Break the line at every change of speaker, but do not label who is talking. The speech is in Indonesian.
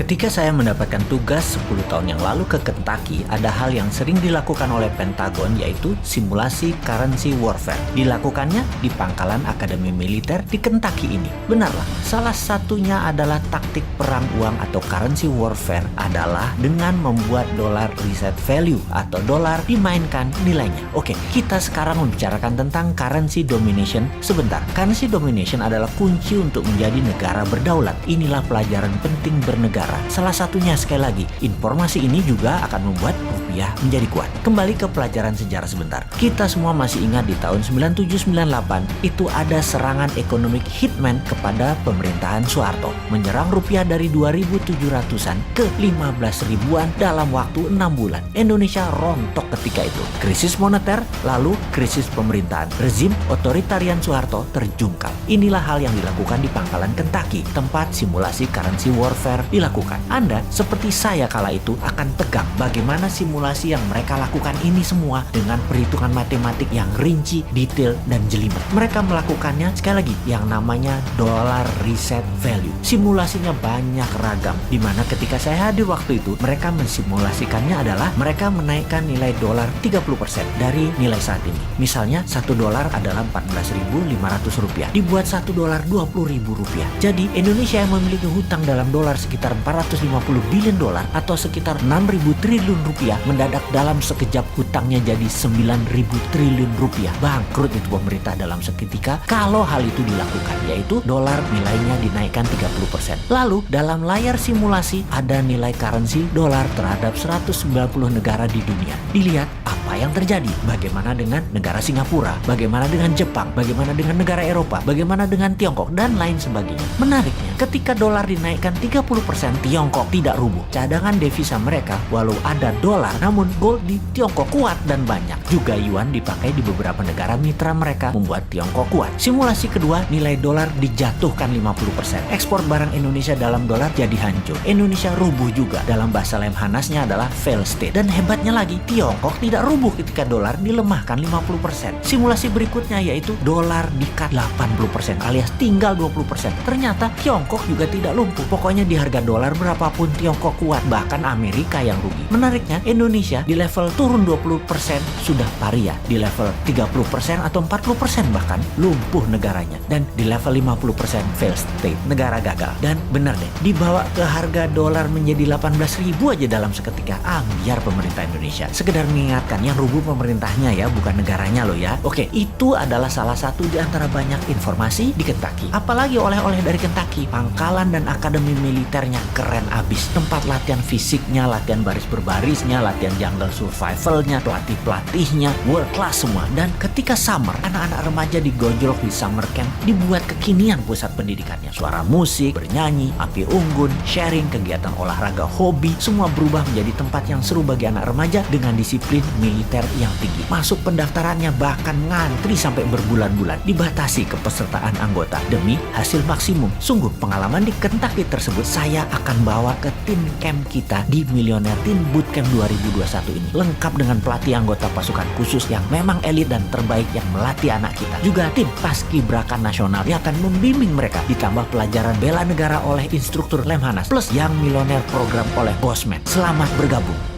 Ketika saya mendapatkan tugas 10 tahun yang lalu ke Kentucky, ada hal yang sering dilakukan oleh Pentagon, yaitu simulasi currency warfare. Dilakukannya di pangkalan Akademi Militer di Kentucky ini. Benarlah, salah satunya adalah taktik perang uang atau currency warfare adalah dengan membuat dolar reset value atau dolar dimainkan nilainya. Oke, kita sekarang membicarakan tentang currency domination sebentar. Currency domination adalah kunci untuk menjadi negara berdaulat. Inilah pelajaran penting bernegara. Salah satunya, sekali lagi, informasi ini juga akan membuat rupiah menjadi kuat. Kembali ke pelajaran sejarah sebentar. Kita semua masih ingat di tahun 97-98 itu ada serangan ekonomik hitman kepada pemerintahan Soeharto, menyerang rupiah dari 2.700-an ke 15 ribuan dalam waktu 6 bulan. Indonesia rontok ketika itu. Krisis moneter, lalu krisis pemerintahan. Rezim otoritarian Soeharto terjungkal. Inilah hal yang dilakukan di pangkalan Kentucky, tempat simulasi currency warfare dilakukan. Anda seperti saya kala itu akan tegang bagaimana simulasi yang mereka lakukan ini semua dengan perhitungan matematik yang rinci, detail, dan jelimet. Mereka melakukannya sekali lagi yang namanya dollar reset value. Simulasinya banyak ragam, dimana ketika saya hadir waktu itu mereka mensimulasikannya adalah mereka menaikkan nilai dolar 30% dari nilai saat ini. Misalnya 1 dolar adalah 14.500 rupiah, dibuat 1 dolar 20.000 rupiah. Jadi Indonesia yang memiliki hutang dalam dolar sekitar 450 billion dolar atau sekitar 6.000 triliun rupiah mendadak dalam sekejap hutangnya jadi 9.000 triliun rupiah. Bangkrut itu pemerintah dalam seketika kalau hal itu dilakukan, yaitu dolar nilainya dinaikkan 30%. Lalu dalam layar simulasi ada nilai currency dolar terhadap 190 negara di dunia. Dilihat apa yang terjadi, bagaimana dengan negara Singapura, bagaimana dengan Jepang, bagaimana dengan negara Eropa, bagaimana dengan Tiongkok, dan lain sebagainya. Menariknya, ketika dolar dinaikkan 30%, Tiongkok tidak rubuh. Cadangan devisa mereka walau ada dolar, namun gold di Tiongkok kuat dan banyak. Juga yuan dipakai di beberapa negara mitra mereka membuat Tiongkok kuat. Simulasi kedua, nilai dolar dijatuhkan 50%. Ekspor barang Indonesia dalam dolar jadi hancur. Indonesia rubuh juga. Dalam bahasa Lemhanasnya adalah fail state. Dan hebatnya lagi, Tiongkok tidak rubuh ketika dolar dilemahkan 50%. Simulasi berikutnya yaitu dolar di-cut 80% alias tinggal 20%. Ternyata Tiongkok juga tidak lumpuh. Pokoknya di harga dolar berapapun Tiongkok kuat, bahkan Amerika yang rugi. Menariknya, Indonesia di level turun 20% sudah paria, di level 30% atau 40% bahkan lumpuh negaranya, dan di level 50% fail state, negara gagal. Dan benar deh, dibawa ke harga dolar menjadi 18.000 aja dalam seketika. Biar pemerintah Indonesia. Sekedar mengingatkan, yang rubuh pemerintahnya ya, bukan negaranya loh ya. Oke, itu adalah salah satu di antara banyak informasi di Kentucky. Apalagi oleh-oleh dari Kentucky, pangkalan dan akademi militernya keren abis. Tempat latihan fisiknya, latihan baris berbarisnya, latihan jungle survivalnya, pelatih-pelatihnya world class semua. Dan ketika summer, anak-anak remaja digojlok di summer camp, dibuat kekinian pusat pendidikannya. Suara musik, bernyanyi, api unggun, sharing, kegiatan olahraga, hobi, semua berubah menjadi tempat yang seru bagi anak remaja dengan disiplin militer yang tinggi. Masuk pendaftarannya bahkan ngantri sampai berbulan-bulan, dibatasi kepesertaan anggota demi hasil maksimum. Sungguh pengalaman di Kentucky tersebut saya akan bawa ke tim camp kita di Millionaire Teen Bootcamp 2021 ini. Lengkap dengan pelatih anggota pasukan khusus yang memang elit dan terbaik yang melatih anak kita. Juga tim paskibraka nasional yang akan membimbing mereka. Ditambah pelajaran bela negara oleh instruktur Lemhanas. Plus yang Millionaire program oleh Bosman. Selamat bergabung.